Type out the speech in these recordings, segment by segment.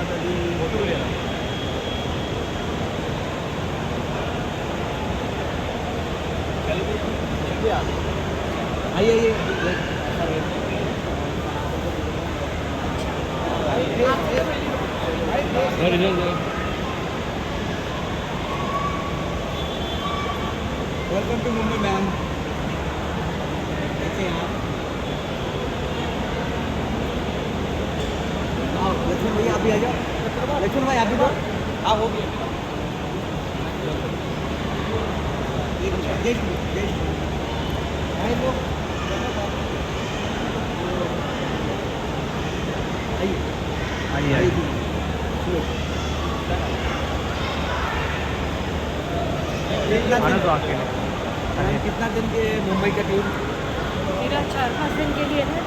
आइए welcome to Mumbai ma'am. कैसे हैं आप? आओ लक्ष्मण भैया आप भी आ जाओ। लक्ष्मण भाई आप भी जाओ। हाँ हो गया। आइए कितना दिन के मुंबई का टूर? मेरा 4-5 दिन के लिए है।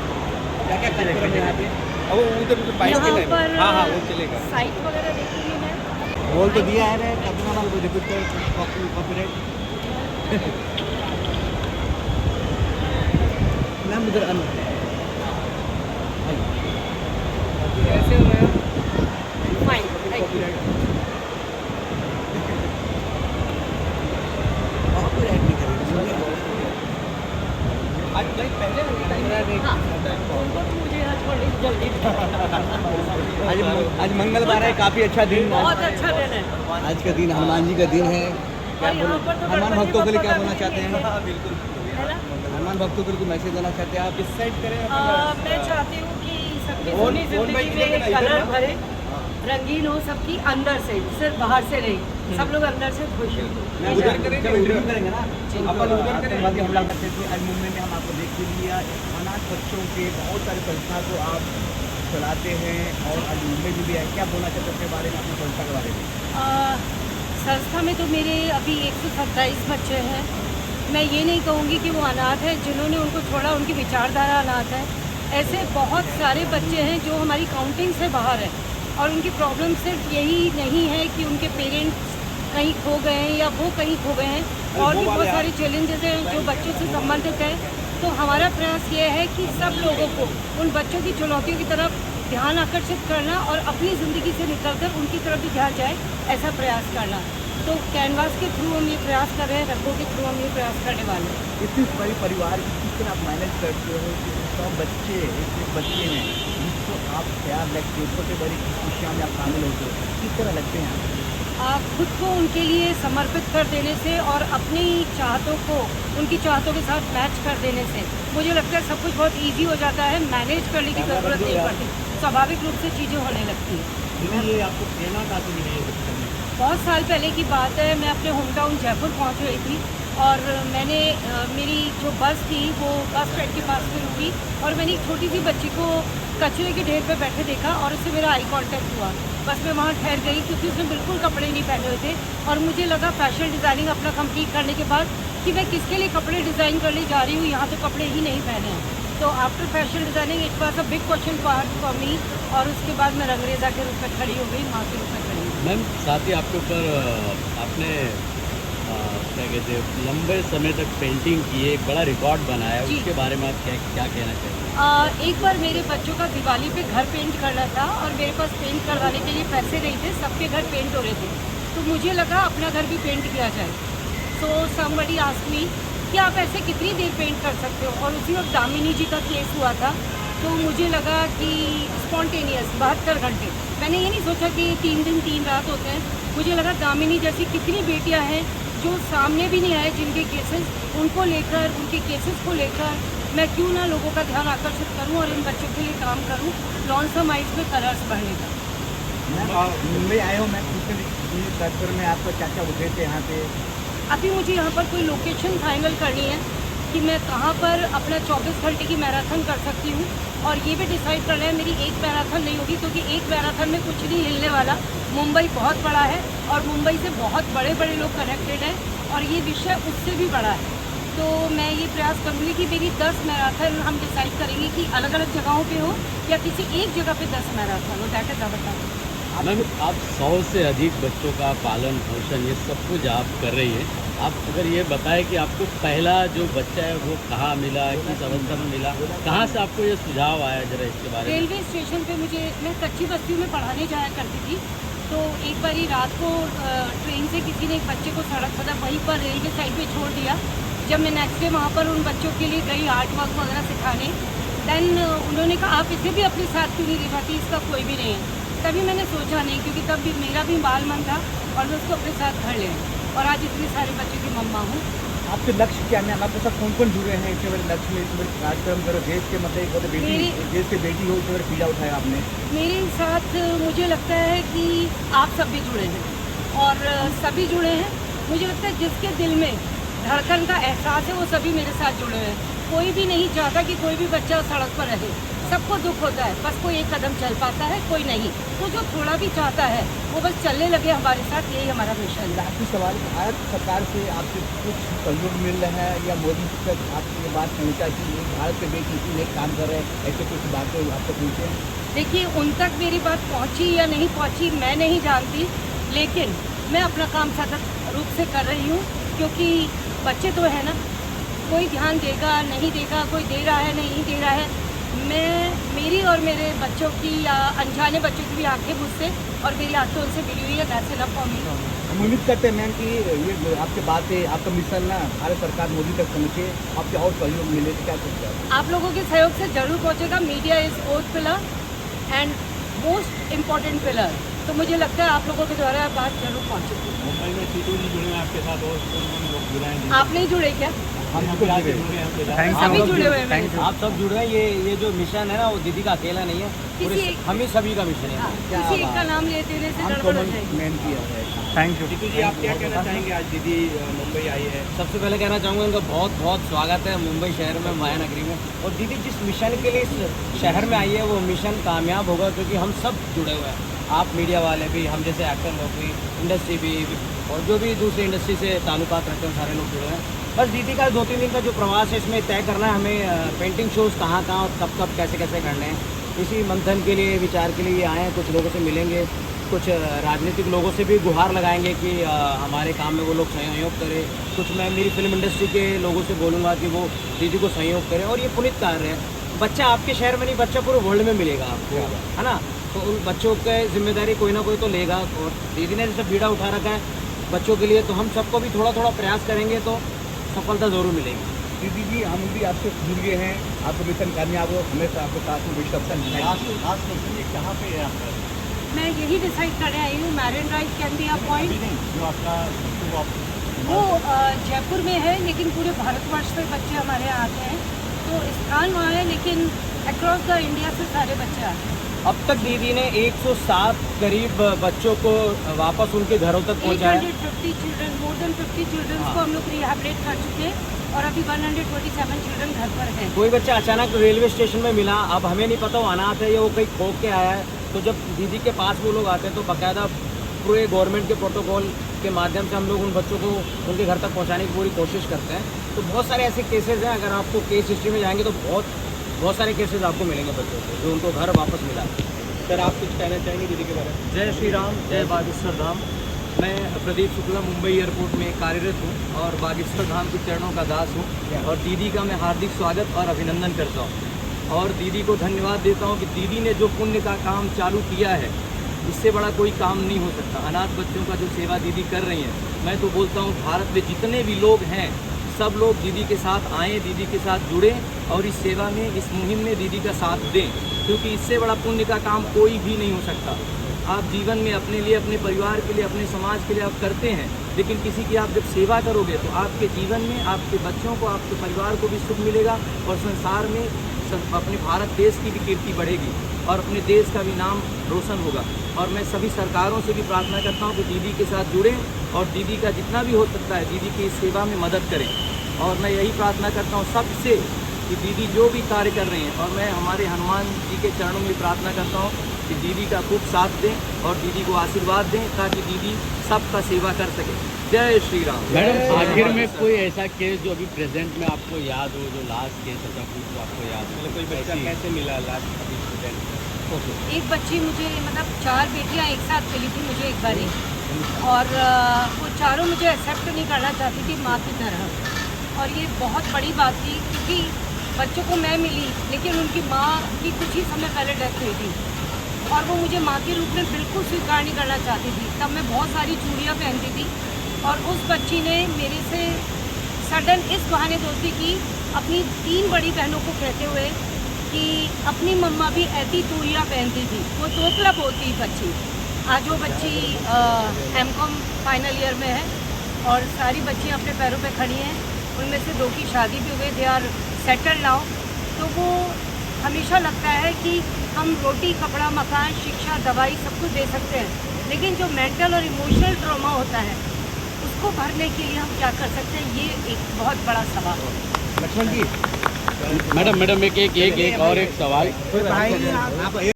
क्या क्या करेंगे यहाँ पे? अब वो उधर यहाँ पर हाँ वो चलेगा। साइट वगैरह देखूंगी मैं। बोल तो दिया है रे कब ना को रिपीट कर कॉपीराइट। नाम उधर अन कैसे हो रहे हो? Fine, thank you. कॉपीराइट नहीं करेंगे। आज पहले हाँ, उनको तो मुझे आज थोड़ी जल्दी आज मंगलवार है, काफी अच्छा दिन। बहुत अच्छा दिन है। आज का दिन हनुमान जी का दिन है। क्या और यहाँ पर तो हनुमान गणपति भक्तों के लिए क्या बप्पा बोलना का चाहते भी हैं? बिल्कुल है ना? हनुमान भक्तों के लिए मैसेज देना चाहते हैं आप? इस साइड करें मैं चाहती हूँ कि सबकी सोनी जिंदगी में कलर भरे, रंगीन हो सबकी, अंदर से, सिर्फ बाहर से नहीं, सब लोग अंदर से खुश हो। उधर करेंगे ना अपन उधर करेंगे। हम लोग आज मुंबई में हम आपको देख के लिया अनाथ बच्चों के बहुत सारे संस्था को आप चलाते हैं और आज मुंबई में भी है। क्या बोलना चाहते हैं अपने बारे में, अपनी संस्था के बारे में? संस्था में तो मेरे अभी 127 बच्चे हैं। मैं ये नहीं कहूँगी कि वो अनाथ है, जिन्होंने उनको छोड़ा उनकी विचारधारा अनाथ है। ऐसे बहुत सारे बच्चे हैं जो हमारी काउंटिंग से बाहर हैं और उनकी प्रॉब्लम सिर्फ यही नहीं है कि उनके पेरेंट्स कहीं खो गए हैं या वो कहीं खो गए हैं, और भी बहुत सारे चैलेंजेस हैं जो बच्चों से संबंधित हैं। तो हमारा प्रयास ये है कि सब लोगों को उन बच्चों की चुनौतियों की तरफ ध्यान आकर्षित करना और अपनी ज़िंदगी से निकलकर उनकी तरफ भी ध्यान जाए, ऐसा प्रयास करना। तो कैनवास के थ्रू हम ये प्रयास कर रहे हैं, रंगों के थ्रू हम ये प्रयास करने वाले हैं। इतनी बड़ी परिवार की किस तरह आप मैनेज करते हो कि 100 बच्चे एक बच्चे हैं जिसको आप ख्याल रखते हो, छोटे बड़ी खुशियाँ में आप शामिल होते हो, किस तरह लगते हैं आप खुद को उनके लिए समर्पित कर देने से और अपनी चाहतों को उनकी चाहतों के साथ मैच कर देने से मुझे लगता है सब कुछ बहुत इजी हो जाता है। मैनेज करने की ज़रूरत नहीं पड़ती, स्वाभाविक रूप से चीज़ें होने लगती हैं। ये आपको प्रेरणा कहाँ से मिली है? बहुत साल पहले की बात है, मैं अपने होम टाउन जयपुर पहुंच रही थी और मैंने मेरी जो बस थी वो बस स्टैंड के पास में रुकी और मैंने एक छोटी सी बच्ची को कचरे के ढेर पे बैठे देखा और उससे मेरा आई कांटेक्ट हुआ। बस मैं वहाँ ठहर गई क्योंकि उसने बिल्कुल कपड़े नहीं पहने हुए थे और मुझे लगा फैशन डिज़ाइनिंग अपना कंप्लीट करने के बाद कि मैं किसके लिए कपड़े डिज़ाइन करने जा रही हूँ, यहाँ तो कपड़े ही नहीं पहने हैं। तो after fashion designing it was a big question for me, और उसके बाद मैं रंगरेज़ा के रूप में खड़ी हो गई, माँ के रूप में खड़ी हो गई। मैम साथ ही आपके ऊपर आपने क्या कहते हैं लंबे समय तक पेंटिंग की है, एक बड़ा रिकॉर्ड बनाया है, उसके बारे में आप क्या कहना चाहिए? एक बार मेरे बच्चों का दिवाली पे घर पेंट करना था और मेरे पास पेंट करवाने के लिए पैसे नहीं थे, सबके घर पेंट हो रहे थे, तो मुझे लगा अपना घर भी पेंट किया जाए। सो समबडी आस्क्ड मी कि आप ऐसे कितनी देर पेंट कर सकते हो, और उसी वक्त दामिनी जी का केस हुआ था, तो मुझे लगा कि स्पॉन्टेनियस 72 घंटे, मैंने ये नहीं सोचा कि 3 दिन 3 रात होते हैं, मुझे लगा दामिनी जैसी कितनी बेटियां हैं जो सामने भी नहीं आए, जिनके केसेस, उनको लेकर, उनके केसेस को लेकर मैं क्यों ना लोगों का ध्यान आकर्षित करूं और इन बच्चों के लिए काम करूं, लॉन्सम आइज में कलर्स भरने का। मुंबई आए हो, मैं पूछते में आपको क्या क्या उठे थे यहाँ पे? अभी मुझे यहाँ पर कोई लोकेशन फाइनल करनी है कि मैं कहाँ पर अपना 24 घंटे की मैराथन कर सकती हूँ, और ये भी डिसाइड करना है मेरी एक मैराथन नहीं होगी, क्योंकि एक मैराथन में कुछ नहीं हिलने वाला। मुंबई बहुत बड़ा है और मुंबई से बहुत बड़े बड़े लोग कनेक्टेड हैं और ये विषय उससे भी बड़ा है। तो मैं ये प्रयास करूँगी कि मेरी 10 मैराथन हम डिसाइड करेंगे कि अलग अलग जगहों पे हो या किसी एक जगह पे 10 मैराथन हो, that is our target. Ma'am आप 100 से अधिक बच्चों का पालन पोषण ये सब कुछ आप कर रही है, आप अगर ये बताएं कि आपको पहला जो बच्चा है वो कहाँ मिला, किस अवस्था में मिला, कहाँ से आपको ये सुझाव आया, जरा इसके बारे में। रेलवे स्टेशन पे मैं कच्ची बस्ती में पढ़ाने जाया करती थी, तो एक बारी रात को ट्रेन से किसी ने एक बच्चे को सड़क मतलब वहीं पर रेलवे साइड पे छोड़ दिया। जब मैं नेक्स्ट डे वहाँ पर उन बच्चों के लिए गई आर्ट वर्क वगैरह सिखाने, देन उन्होंने कहा आप इसे भी अपने साथ क्यों नहीं दिखाती, इसका कोई भी नहीं है। तभी मैंने सोचा नहीं, क्योंकि तब भी मेरा भी बाल मन था और मैं उसको अपने साथ घर ले आई और आज इतने सारे बच्चों की मम्मा हूँ। आपके लक्ष्य क्या है? आपके साथ कौन कौन जुड़े हैं इससे बड़े लक्ष्य में, इससे बड़े कार्यक्रम करो, देश के मतलब एक बेटी, देश की बेटी हो, इससे बड़े पीड़ा उठाया आपने। मेरे साथ मुझे लगता है कि आप सब भी जुड़े हैं और सभी जुड़े हैं। मुझे लगता है जिसके दिल में धड़कन का एहसास है वो सभी मेरे साथ जुड़े हैं। कोई भी नहीं चाहता कि कोई भी बच्चा सड़क पर रहे, सबको दुख होता है, बस कोई एक कदम चल पाता है, कोई नहीं। तो जो थोड़ा भी चाहता है वो बस चलने लगे हमारे साथ, यही हमारा मिशन है। आखिरी सवाल, भारत सरकार से आपसे कुछ सहयोग मिल रहा है या मोदी जी तक आपकी ये बात पहुँचा कि ये भारत के बेटी इसी नए काम कर रहे हैं, ऐसे कुछ बातें आपको पूछे? देखिए, उन तक मेरी बात पहुंची या नहीं पहुंची मैं नहीं जानती, लेकिन मैं अपना काम सतत रूप से कर रही हूँ, क्योंकि बच्चे तो है ना, कोई ध्यान देगा नहीं देगा, कोई दे रहा है नहीं दे रहा है। मेरी और मेरे बच्चों की या अनजाने बच्चों की भी आंखें मुझसे और मेरी आंखें उनसे मिली हुई है। That's enough for me. हम उम्मीद करते हैं मैम कि ये आपके बातें, आपका मिशन ना भारत सरकार मोदी तक पहुँचे, आपके और सहयोग मिले, तो क्या सोचते हैं? आप लोगों के सहयोग से जरूर पहुंचेगा। Media is fourth pillar and most important pillar, तो मुझे लगता है आप लोगों के द्वारा बात जरूर पहुंचेगी। मुंबई में सीटू जी जुड़े हैं आपके साथ और कौन लोग जुड़े हैं? आप नहीं जुड़े क्या? हम अभी जुड़े हैं। अभी जुड़े हुए हैं मेरे साथ। आप सब जुड़ रहे हैं। ये जो मिशन है ना, वो दीदी का अकेला नहीं है, पूरे किसी एक- हम ही सभी का मिशन है। हाँ, किसी एक का नाम ले देने से हम गड़बड़ हो कॉमन जाएगी। मैन किया है। Thank you. सीटू जी, आप क्या कहना चाहेंगे? आज दीदी मुंबई आई है। सबसे पहले कहना चाहूँगा इनका बहुत बहुत स्वागत है मुंबई शहर में, माया नगरी में। और दीदी जिस मिशन के लिए इस शहर में आई है वो मिशन कामयाब होगा, क्योंकि हम सब जुड़े हुए हैं। आप मीडिया वाले भी, हम जैसे एक्टर लोग भी, इंडस्ट्री भी, और जो भी दूसरी इंडस्ट्री से ताल्लुकात रखते हैं सारे लोग जुड़े हैं। बस दीदी का 2-3 दिन का जो प्रवास है इसमें तय करना है हमें पेंटिंग शोज़ कहाँ और कब कैसे करने हैं। इसी मंथन के लिए, विचार के लिए आए हैं। कुछ लोगों से मिलेंगे, कुछ राजनीतिक लोगों से भी गुहार लगाएंगे कि हमारे काम में वो लोग सहयोग करें। कुछ मैं मेरी फिल्म इंडस्ट्री के लोगों से बोलूँगा कि वो दीदी को सहयोग करें। और ये पुनीत कार्य है, बच्चा आपके शहर में नहीं, बच्चा पूरे वर्ल्ड में मिलेगा आपको, है ना। तो उन बच्चों की जिम्मेदारी कोई ना कोई तो लेगा, और दीदी ने जैसे बीड़ा उठा रखा है बच्चों के लिए, तो हम सबको भी थोड़ा थोड़ा प्रयास करेंगे तो सफलता ज़रूर मिलेगी। दीदी जी, हम भी आपसे जुड़ गए हैं, आपको मिशन कामयाब हो, हमेशा आपके साथ में विश्वास कहाँ पे है आपका? मैं यही डिसाइड करने आई हूँ, marine drive can be a point. जो आपका वो जयपुर में है, लेकिन पूरे भारतवर्ष से बच्चे हमारे यहाँ आते हैं, तो स्थान वहाँ है, लेकिन अक्रॉस द इंडिया से सारे बच्चे आते हैं। अब तक दीदी ने 107 करीब बच्चों को वापस उनके घरों तक पहुँचाया। 850 चिल्ड्रन, मोर देन 50 चिल्ड्रन को हम लोग रिहैबिलिटेट कर चुके हैं और अभी 127 चिल्ड्रन घर पर हैं। कोई बच्चा अचानक रेलवे स्टेशन में मिला, अब हमें नहीं पता वो अनाथ है या वो कहीं खो के आया है, तो जब दीदी के पास वो लोग आते हैं तो बाकायदा पूरे गवर्नमेंट के प्रोटोकॉल के माध्यम से हम लोग उन बच्चों को उनके घर तक पहुंचाने की पूरी कोशिश करते हैं। तो बहुत सारे ऐसे केसेस हैं, अगर आपको केस हिस्ट्री में जाएंगे तो बहुत सारे केसेस आपको मिलेंगे बच्चों के जो उनको घर वापस मिला। सर, आप कुछ कहना चाहेंगे दीदी के बारे में? जय श्री राम, जय बागेश्वर धाम। मैं प्रदीप शुक्ला मुंबई एयरपोर्ट में कार्यरत हूँ और बागेश्वर धाम के चरणों का दास हूँ, और दीदी का मैं हार्दिक स्वागत और अभिनंदन करता हूँ और दीदी को धन्यवाद देता हूँ कि दीदी ने जो पुण्य का काम चालू किया है, इससे बड़ा कोई काम नहीं हो सकता। अनाथ बच्चों का जो सेवा दीदी कर रही हैं, मैं तो बोलता हूँ भारत में जितने भी लोग हैं सब लोग दीदी के साथ आएँ, दीदी के साथ जुड़ें और इस सेवा में, इस मुहिम में दीदी का साथ दें, क्योंकि इससे बड़ा पुण्य का काम कोई भी नहीं हो सकता। आप जीवन में अपने लिए, अपने परिवार के लिए, अपने समाज के लिए आप करते हैं, लेकिन किसी की आप जब सेवा करोगे तो आपके जीवन में आपके बच्चों को, आपके परिवार को भी सुख मिलेगा और संसार में अपने भारत देश की भी कीर्ति बढ़ेगी और अपने देश का भी नाम रोशन होगा। और मैं सभी सरकारों से भी प्रार्थना करता हूँ कि दीदी के साथ जुड़ें और दीदी का जितना भी हो सकता है दीदी की इस सेवा में मदद करें। और मैं यही प्रार्थना करता हूँ सबसे कि दीदी जो भी कार्य कर रही हैं, और मैं हमारे हनुमान जी के चरणों में प्रार्थना करता हूँ कि दीदी का खूब साथ दें और दीदी को आशीर्वाद दें ताकि दीदी सबका सेवा कर सके। जय श्री राम। मैडम, आखिर में कोई ऐसा केस जो अभी प्रेजेंट में आपको याद हो, जो लास्ट केस ऐसा कुछ जो आपको याद हो? मतलब कोई बच्चा कैसे मिला लास्ट अभी स्टूडेंट? एक बच्ची मुझे, मतलब 4 बेटियां एक साथ मिली थी मुझे एक बारी, और वो चारों मुझे एक्सेप्ट नहीं करना चाहती थी माँ की तरह। और ये बहुत बड़ी बात थी क्योंकि बच्चों को मैं मिली लेकिन उनकी माँ की कुछ ही समय पहले डेथ हुई थी और वो मुझे माँ के रूप में बिल्कुल स्वीकार नहीं करना चाहती थी। तब मैं बहुत सारी चूड़ियाँ पहनती थी और उस बच्ची ने मेरे से सडन इस बहाने दोस्ती की अपनी 3 बड़ी बहनों को कहते हुए कि अपनी मम्मा भी ऐसी चूड़ियाँ पहनती थी। वो तोतला बोलती बच्ची। आज वो बच्ची M.Com फाइनल ईयर में है और सारी बच्चियाँ अपने पैरों पे खड़ी हैं। उनमें से 2 की शादी भी हो गई, दे आर सेटल नाउ। तो वो हमेशा लगता है कि हम रोटी, कपड़ा, मकान, शिक्षा, दवाई सब कुछ दे सकते हैं, लेकिन जो मेंटल और इमोशनल ट्रॉमा होता है उसको भरने के लिए हम क्या कर सकते हैं, ये एक बहुत बड़ा सवाल है। लक्ष्मण जी, मैडम एक और एक सवाल। भाई आप